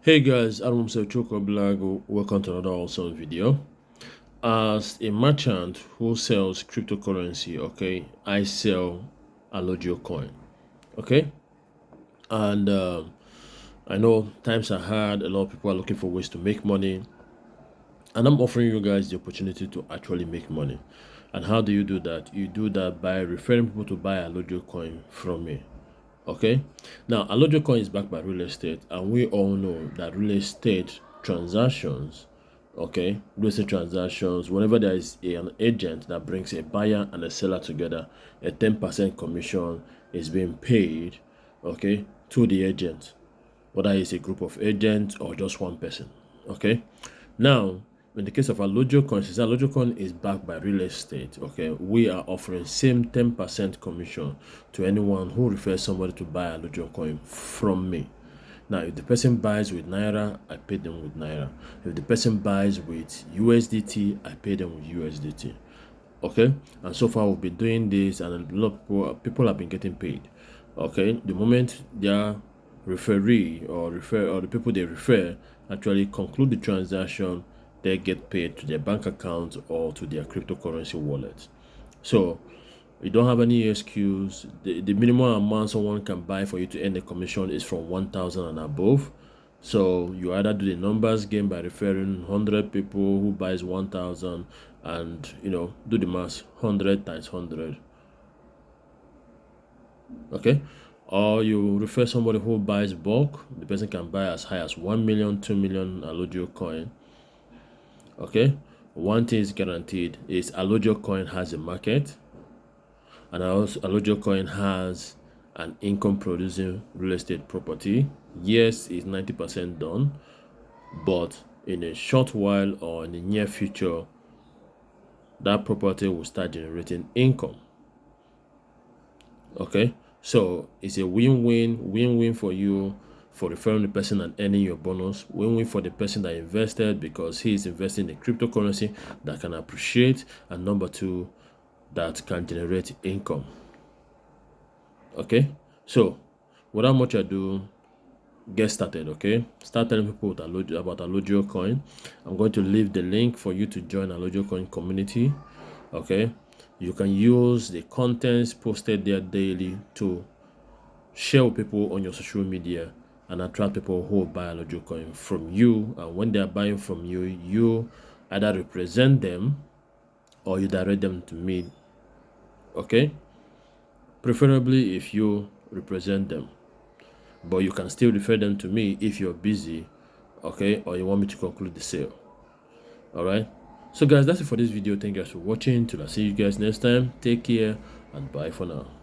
Hey guys, I'm Choko Blago. Welcome to another awesome video. As a merchant who sells cryptocurrency, okay, I sell Alloggio Coin, okay, and I know times are hard. A lot of people are looking for ways to make money, and I'm offering you guys the opportunity to actually make money. And how do you do that? You do that by referring people to buy Alloggio Coin from me. Okay, now Alloggio Coin is backed by real estate, and we all know that real estate transactions, okay, real estate transactions, whenever there is an agent that brings a buyer and a seller together, a 10% commission is being paid, okay, to the agent, whether it's a group of agents or just one person. Okay, now in the case of Alloggio Coin, since Alloggio Coin is backed by real estate, okay, we are offering same 10% commission to anyone who refers somebody to buy Alloggio Coin from me. Now, if the person buys with Naira, I pay them with Naira. If the person buys with USDT, I pay them with USDT. Okay, and so far we've been doing this, and a lot of people have been getting paid. Okay, the moment their referee or the people they refer actually conclude the transaction, they get paid to their bank account or to their cryptocurrency wallet. So you don't have any excuse. The minimum amount someone can buy for you to earn a commission is from 1,000 and above. So you either do the numbers game by referring 100 people who buys 1,000, and do the math, 100 times 100. Okay, or you refer somebody who buys bulk. The person can buy as high as 1 million, 2 million Alloggio Coin. Okay, one thing is guaranteed is Alloggio Coin has a market, and also Alloggio Coin has an income producing real estate property. Yes, it's 90% done, but in a short while or in the near future, that property will start generating income. Okay, so it's a win-win for you, for referring the person and earning your bonus. Win-win for the person that invested, because he is investing in cryptocurrency that can appreciate, and number two, that can generate income. Okay, so without much ado, get started. Okay, start telling people about Alloggio Coin. I'm going to leave the link for you to join Alloggio Coin community. Okay, you can use the contents posted there daily to share with people on your social media and attract people who will buy Alloggio Coin from you. And when they are buying from you, you either represent them or you direct them to me. Okay, preferably if you represent them, but you can still refer them to me if you're busy, okay, or you want me to conclude the sale. All right, so guys, that's it for this video. Thank you guys for watching. Till I see you guys next time, take care and bye for now.